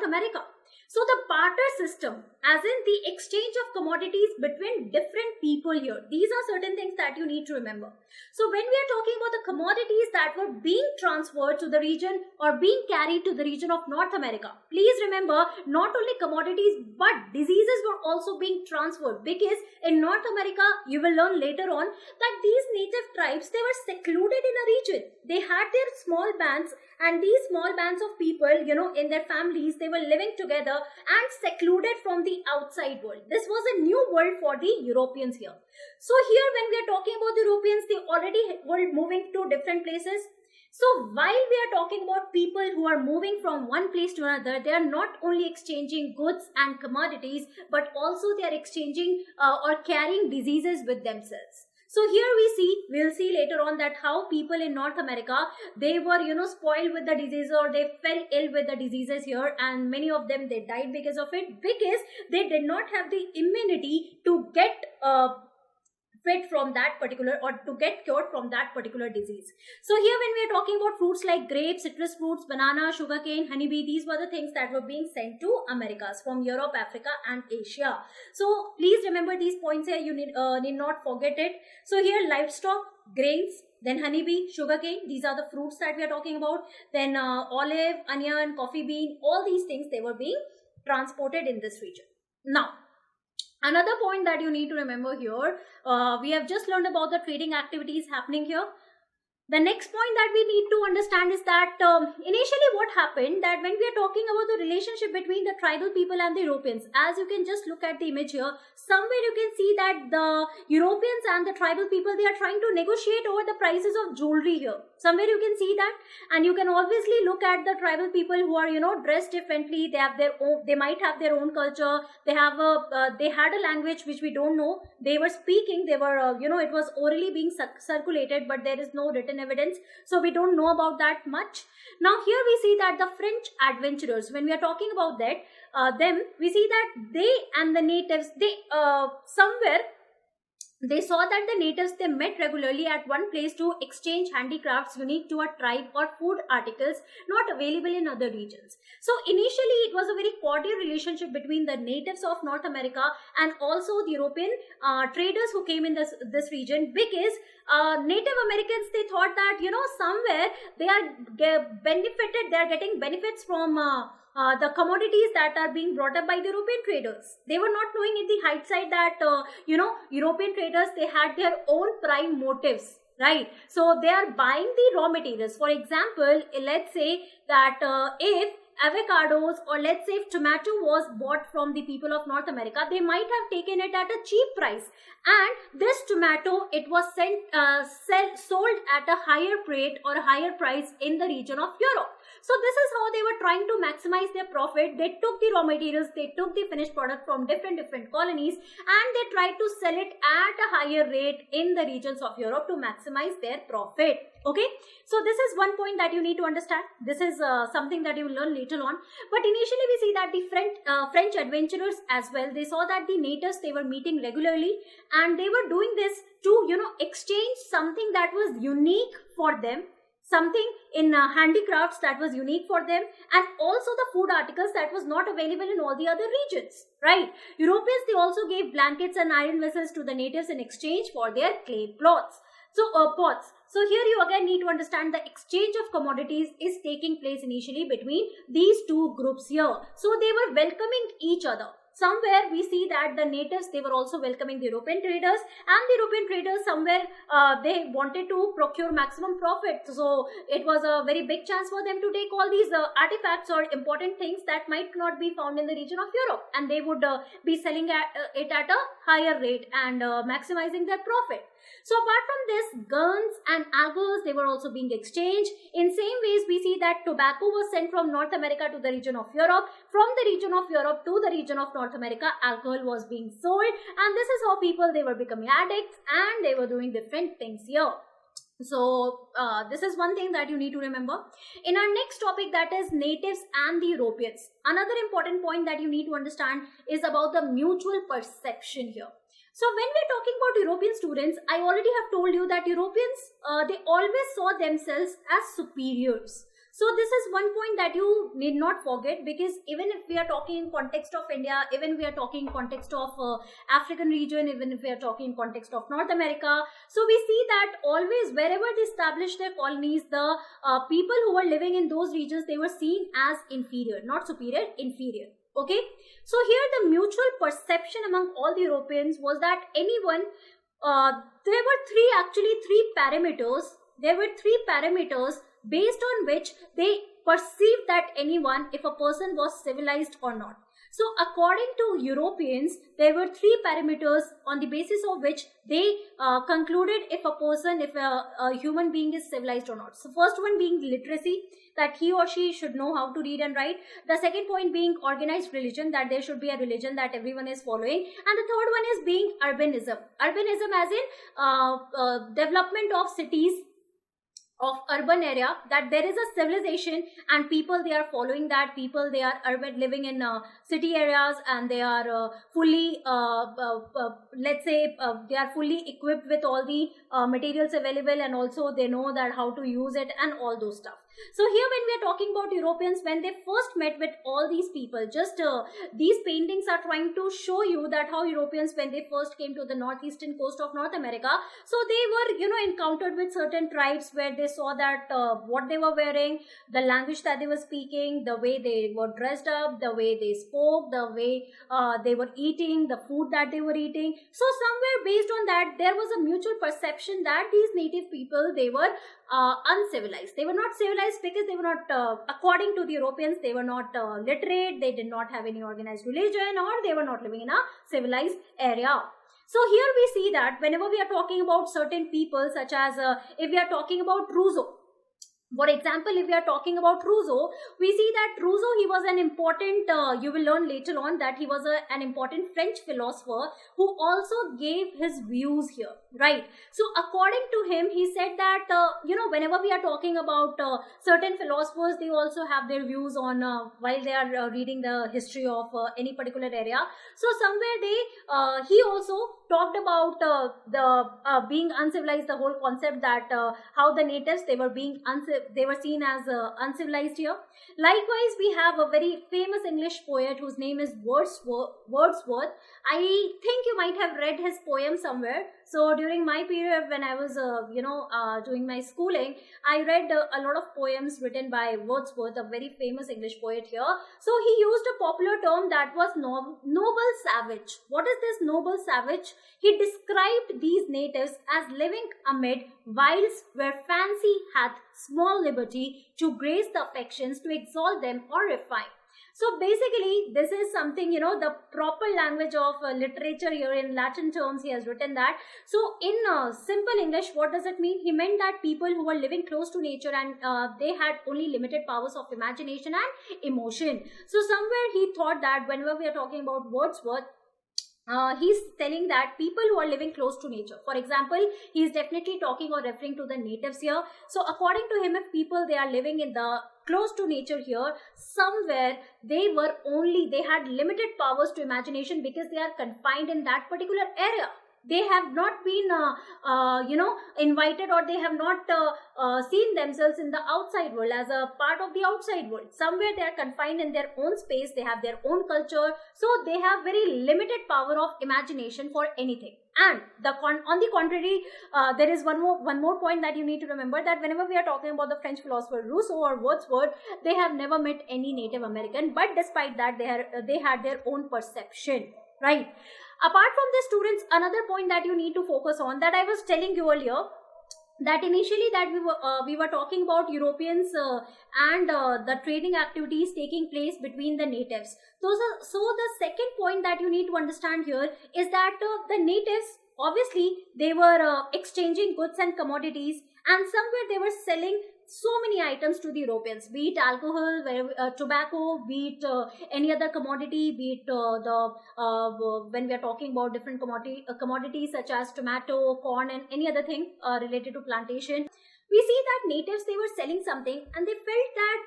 America. So the barter system, as in the exchange of commodities between different people here, these are certain things that you need to remember. So when we are talking about the commodities that were being transferred to the region or being carried to the region of North America, please remember not only commodities but diseases were also being transferred, because in North America, you will learn later on that these native tribes, they were secluded in a region. They had their small bands, and these small bands of people, in their families, they were living together and secluded from the outside world. This was a new world for the Europeans here. So here when we are talking about the Europeans, they already were moving to different places. So while we are talking about people who are moving from one place to another, they are not only exchanging goods and commodities, but also they are exchanging or carrying diseases with themselves. So here we'll see later on that how people in North America, they were, spoiled with the disease, or they fell ill with the diseases here, and many of them, they died because of it, because they did not have the immunity to get fit from that particular, or to get cured from that particular disease. So here when we are talking about fruits like grapes, citrus fruits, banana, sugarcane, honeybee, these were the things that were being sent to Americas from Europe, Africa and Asia. So please remember these points here, you need not forget it. So here livestock, grains, then honeybee, sugarcane, these are the fruits that we are talking about. Then olive, onion, coffee bean, all these things, they were being transported in this region. Now, another point that you need to remember here, we have just learned about the trading activities happening here. The next point that we need to understand is that initially what happened, that when we are talking about the relationship between the tribal people and the Europeans, as you can just look at the image here, somewhere you can see that the Europeans and the tribal people, they are trying to negotiate over the prices of jewelry here. Somewhere you can see that, and you can obviously look at the tribal people who are, dressed differently. They have their own, they might have their own culture. They have they had a language which we don't know. They were speaking, they were, it was orally being circulated, but there is no written evidence, so we don't know about that much. Now here we see that the French adventurers, when we are talking about that, them, we see that they and the natives, they somewhere they saw that the natives, they met regularly at one place to exchange handicrafts unique to a tribe or food articles not available in other regions. So initially it was a very cordial relationship between the natives of North America and also the European traders who came in this region, because Native Americans, they thought that, somewhere they are benefited, they are getting benefits from the commodities that are being brought up by the European traders. They were not knowing in the hindsight that, European traders, they had their own prime motives, right? So they are buying the raw materials. For example, let's say that if avocados, or let's say if tomato was bought from the people of North America, they might have taken it at a cheap price, and this tomato, it was sold at a higher rate or a higher price in the region of Europe. So this is how they were trying to maximize their profit. They took the raw materials, they took the finished product from different colonies, and they tried to sell it at a higher rate in the regions of Europe to maximize their profit. Okay, so this is one point that you need to understand. This is something that you will learn later on. But initially we see that the French adventurers as well, they saw that the natives, they were meeting regularly, and they were doing this to, exchange something that was unique for them, something in handicrafts that was unique for them, and also the food articles that was not available in all the other regions, right? Europeans, they also gave blankets and iron vessels to the natives in exchange for their clay pots. So here you again need to understand the exchange of commodities is taking place initially between these two groups here. So they were welcoming each other. Somewhere we see that the natives, they were also welcoming the European traders, and the European traders, somewhere they wanted to procure maximum profit. So it was a very big chance for them to take all these artifacts or important things that might not be found in the region of Europe, and they would be selling it at a higher rate and maximizing their profit. So apart from this, guns and daggers, they were also being exchanged. In same ways, we see that tobacco was sent from North America to the region of Europe. From the region of Europe to the region of North America, alcohol was being sold. And this is how people, they were becoming addicts, and they were doing different things here. So this is one thing that you need to remember. In our next topic, that is natives and the Europeans. Another important point that you need to understand is about the mutual perception here. So when we're talking about European students, I already have told you that Europeans, they always saw themselves as superiors. So this is one point that you need not forget, because even if we are talking in context of India, even we are talking in context of African region, even if we are talking in context of North America, so we see that always wherever they established their colonies, the people who were living in those regions, they were seen as inferior, not superior, inferior. Okay, so here the mutual perception among all the Europeans was that anyone, there were three parameters. There were three parameters based on which they perceived that anyone, if a person was civilized or not. So according to Europeans, there were three parameters on the basis of which they concluded if a person, if a human being is civilized or not. So first one being literacy, that he or she should know how to read and write. The second point being organized religion, that there should be a religion that everyone is following. And the third one is being urbanism. Urbanism as in development of cities, of urban area, that there is a civilization and people, they are following that. People, they are urban, living in city areas, and they are fully let's say they are fully equipped with all the materials available, and also they know that how to use it and all those stuff. So here when we are talking about Europeans, when they first met with all these people, just these paintings are trying to show you that how Europeans, when they first came to the northeastern coast of North America, so they were encountered with certain tribes where they saw that what they were wearing, the language that they were speaking, the way they were dressed up, the way they spoke, the way they were eating, the food that they were eating. So somewhere based on that, there was a mutual perception that these native people, they were uncivilized. They were not civilized because they were not, according to the Europeans, they were not literate, they did not have any organized religion, or they were not living in a civilized area. So here we see that whenever we are talking about certain people, such as if we are talking about Rousseau, for example, if we are talking about Rousseau, we see that Rousseau, he was an important, you will learn later on that he was an important French philosopher who also gave his views here, right? So according to him, he said that, whenever we are talking about certain philosophers, they also have their views on while they are reading the history of any particular area. So somewhere he also talked about the being uncivilized, the whole concept that how the natives, they were seen as uncivilized here. Likewise, we have a very famous English poet whose name is Wordsworth. I think you might have read his poem somewhere. So during my period when I was doing my schooling, I read a lot of poems written by Wordsworth, a very famous English poet here. So he used a popular term that was noble savage. What is this noble savage? He described these natives as living amid wilds where fancy hath small liberty to grace the affections, to exalt them or refine. So basically, this is something, the proper language of literature here in Latin terms, he has written that. So in simple English, what does it mean? He meant that people who were living close to nature and they had only limited powers of imagination and emotion. So somewhere he thought that whenever we are talking about Wordsworth, he's telling that people who are living close to nature, for example, he's definitely talking or referring to the natives here. So according to him, if people, they are living in the close to nature here, somewhere they had limited powers to imagination because they are confined in that particular area. They have not been invited, or they have not seen themselves in the outside world as a part of the outside world. Somewhere they are confined in their own space, they have their own culture, so they have very limited power of imagination for anything. And on the contrary, there is one more point that you need to remember, that whenever we are talking about the French philosopher Rousseau or Wordsworth, they have never met any Native American, but despite that, they had their own perception, right? Apart from this, students, another point that you need to focus on, that I was telling you earlier, that initially that we were talking about Europeans and the trading activities taking place between the natives. So the second point that you need to understand here is that the natives, obviously, they were exchanging goods and commodities, and somewhere they were selling so many items to the Europeans, be it alcohol, tobacco, be it any other commodity, be it when we are talking about different commodities such as tomato, corn, and any other thing related to plantation. We see that natives, they were selling something and they felt that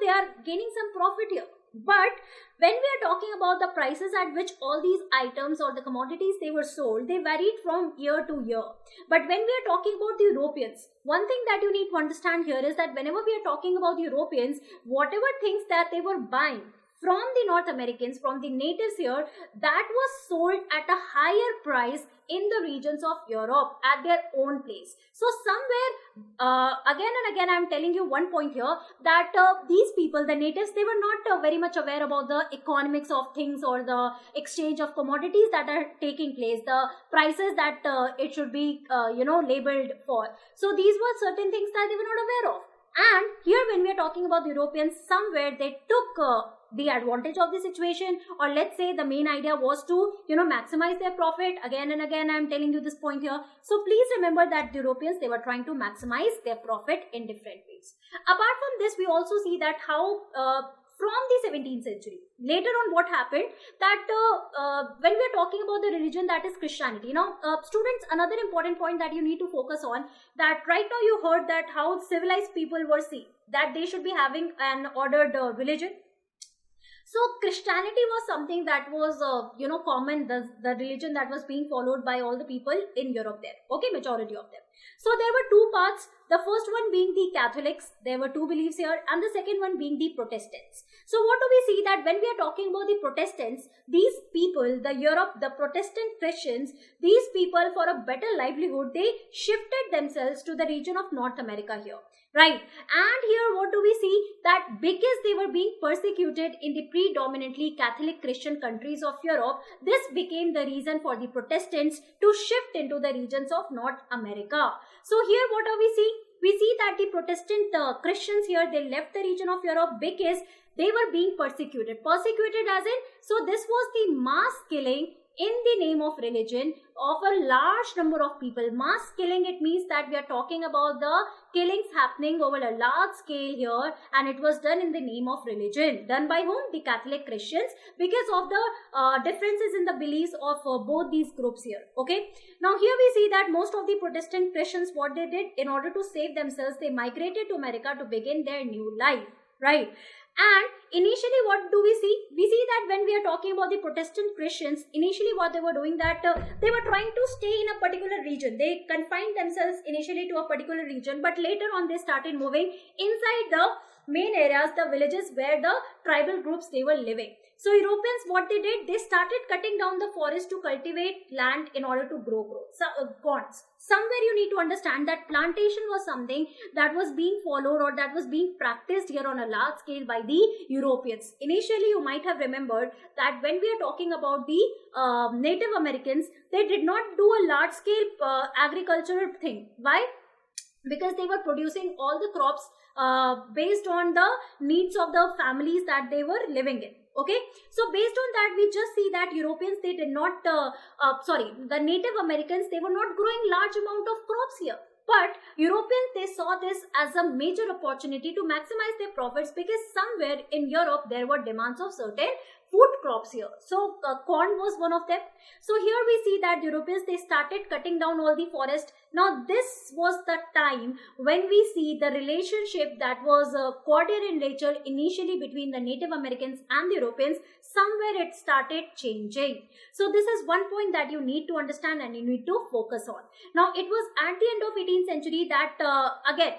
they are gaining some profit here. But when we are talking about the prices at which all these items or the commodities they were sold, they varied from year to year. But when we are talking about the Europeans, one thing that you need to understand here is that whenever we are talking about the Europeans, whatever things that they were buying from the North Americans, from the natives here, that was sold at a higher price in the regions of Europe at their own place. So somewhere, again and again, I am telling you one point here, that these people, the natives, they were not very much aware about the economics of things or the exchange of commodities that are taking place, the prices that it should be, labeled for. So these were certain things that they were not aware of. And here when we are talking about the Europeans, somewhere they took the advantage of the situation, or let's say the main idea was to maximize their profit. Again and again I am telling you this point here. So please remember that the Europeans, they were trying to maximize their profit in different ways. Apart from this, we also see that how from the 17th century, later on what happened, that when we are talking about the religion that is Christianity. Now students, another important point that you need to focus on, that right now you heard that how civilized people were seen, that they should be having an ordered religion. So Christianity was something that was, common, the religion that was being followed by all the people in Europe there. Okay, majority of them. So there were two parts. The first one being the Catholics, there were two beliefs here, and the second one being the Protestants. So what do we see that when we are talking about the Protestants, these people, the Protestant Christians, these people for a better livelihood, they shifted themselves to the region of North America here. Right, and here what do we see that because they were being persecuted in the predominantly Catholic Christian countries of Europe, this became the reason for the Protestants to shift into the regions of North America. So here what do we see? We see that the Protestant Christians here, they left the region of Europe because they were being persecuted. Persecuted as in, so this was the mass killing in the name of religion of a large number of people. Mass killing, it means that we are talking about the killings happening over a large scale here, and it was done in the name of religion. Done by whom? The Catholic Christians, because of the differences in the beliefs of both these groups here. Okay. Now here we see that most of the Protestant Christians, what they did in order to save themselves, they migrated to America to begin their new life. Right. And initially what do we see? We see that when we are talking about the Protestant Christians, initially what they were doing that they were trying to stay in a particular region. They confined themselves initially to a particular region, but later on they started moving inside the main areas, the villages where the tribal groups they were living. So Europeans, what they did, they started cutting down the forest to cultivate land in order to grow corns. Somewhere you need to understand that plantation was something that was being followed or that was being practiced here on a large scale by the Europeans. Initially, you might have remembered that when we are talking about the Native Americans, they did not do a large scale agricultural thing. Why? Because they were producing all the crops based on the needs of the families that they were living in. Okay, so based on that, we just see that Europeans, they did not, the Native Americans, they were not growing large amount of crops here. But Europeans, they saw this as a major opportunity to maximize their profits, because somewhere in Europe, there were demands of certain food crops here. So corn was one of them. So here we see that Europeans, they started cutting down all the forest. Now this was the time when we see the relationship that was cordial in nature initially between the Native Americans and the Europeans. Somewhere it started changing. So this is one point that you need to understand and you need to focus on. Now it was at the end of 18th century that again,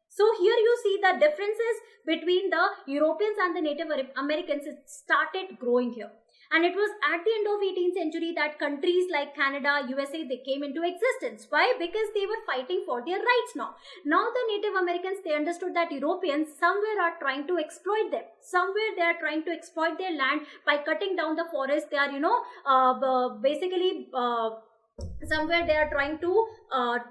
so here you see the differences between the Europeans and the Native Americans, it started growing here. And it was at the end of 18th century that countries like Canada, USA, they came into existence. Why? Because they were fighting for their rights now. Now the Native Americans, they understood that Europeans somewhere are trying to exploit them. Somewhere they are trying to exploit their land by cutting down the forest. They are, somewhere they are trying to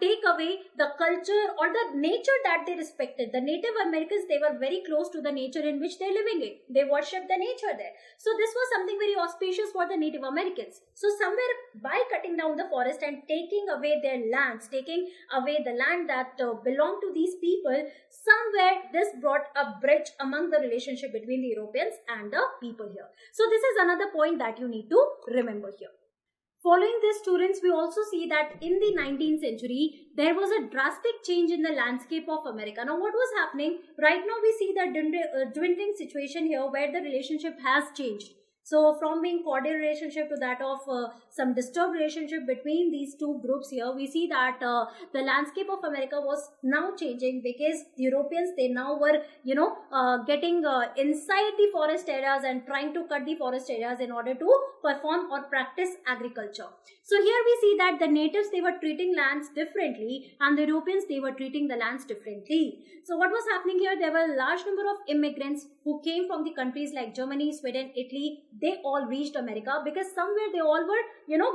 take away the culture or the nature that they respected. The Native Americans, they were very close to the nature in which they are living in. They worship the nature there. So this was something very auspicious for the Native Americans. So somewhere by cutting down the forest and taking away their lands, taking away the land that belonged to these people, somewhere this brought a bridge among the relationship between the Europeans and the people here. So this is another point that you need to remember here. Following this, students, we also see that in the 19th century, there was a drastic change in the landscape of America. Now, what was happening? Right now, we see the dwindling situation here where the relationship has changed. So, from being cordial relationship to that of some disturbed relationship between these two groups here, we see that the landscape of America was now changing because the Europeans, they now were, getting inside the forest areas and trying to cut the forest areas in order to perform or practice agriculture. So, here we see that the natives, they were treating lands differently and the Europeans, they were treating the lands differently. So, what was happening here? There were a large number of immigrants who came from the countries like Germany, Sweden, Italy. They all reached America because somewhere they all were,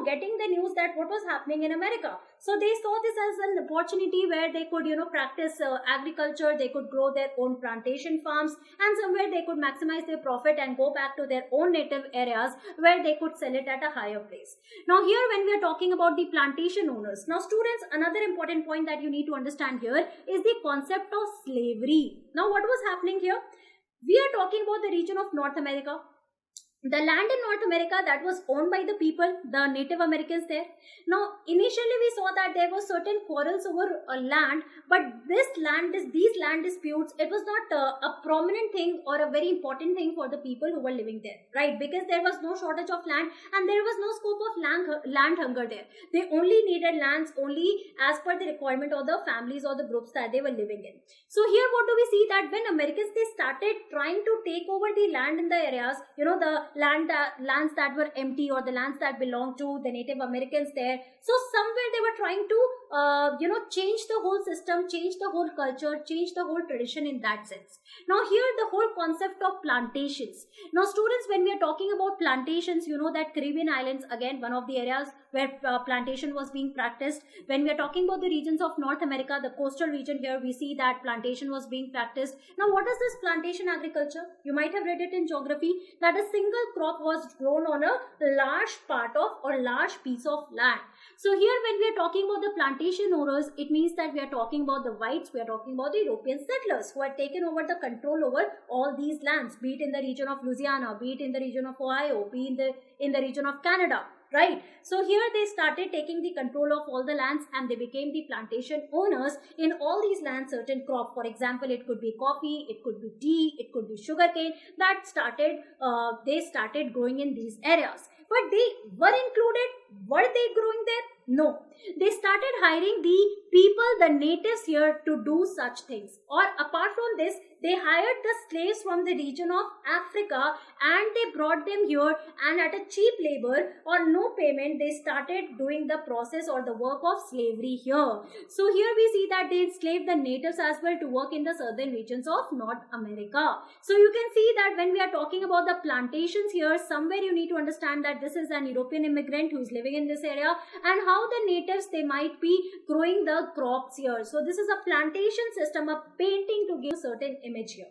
getting the news that what was happening in America. So they saw this as an opportunity where they could, practice agriculture, they could grow their own plantation farms, and somewhere they could maximize their profit and go back to their own native areas where they could sell it at a higher place. Now here when we are talking about the plantation owners, now students, another important point that you need to understand here is the concept of slavery. Now what was happening here? We are talking about the region of North America. The land in North America that was owned by the people, the Native Americans there. Now, initially we saw that there were certain quarrels over land, but these land disputes, it was not a prominent thing or a very important thing for the people who were living there, right? Because there was no shortage of land and there was no scope of land hunger there. They only needed lands only as per the requirement of the families or the groups that they were living in. So here what do we see, that when Americans, they started trying to take over the land in the areas, the lands that were empty or the lands that belonged to the Native Americans there. So somewhere they were trying to change the whole system, change the whole culture, change the whole tradition in that sense. Now here the whole concept of plantations. Now students, when we are talking about plantations, you know that Caribbean islands, again one of the areas where plantation was being practiced. When we are talking about the regions of North America, the coastal region, here we see that plantation was being practiced. Now what is this plantation agriculture? You might have read it in geography, that a single crop was grown on a large part of or large piece of land. So here when we are talking about the plantation owners, it means that we are talking about the whites, we are talking about the European settlers who had taken over the control over all these lands, be it in the region of Louisiana, be it in the region of Ohio, be it in the region of Canada. Right. So here they started taking the control of all the lands and they became the plantation owners in all these lands. Certain crop, for example, it could be coffee, it could be tea, it could be sugarcane, that they started growing in these areas. But they were included. Were they growing there? No. They started hiring the people, the natives here, to do such things. Or apart from this, they hired the slaves from the region of Africa and they brought them here, and at a cheap labor or no payment, they started doing the process or the work of slavery here. So here we see that they enslaved the natives as well to work in the southern regions of North America. So you can see that when we are talking about the plantations here, somewhere you need to understand that this is an European immigrant who is living in this area, and how the natives, they might be growing the crops here. So this is a plantation system, a painting to give a certain image here.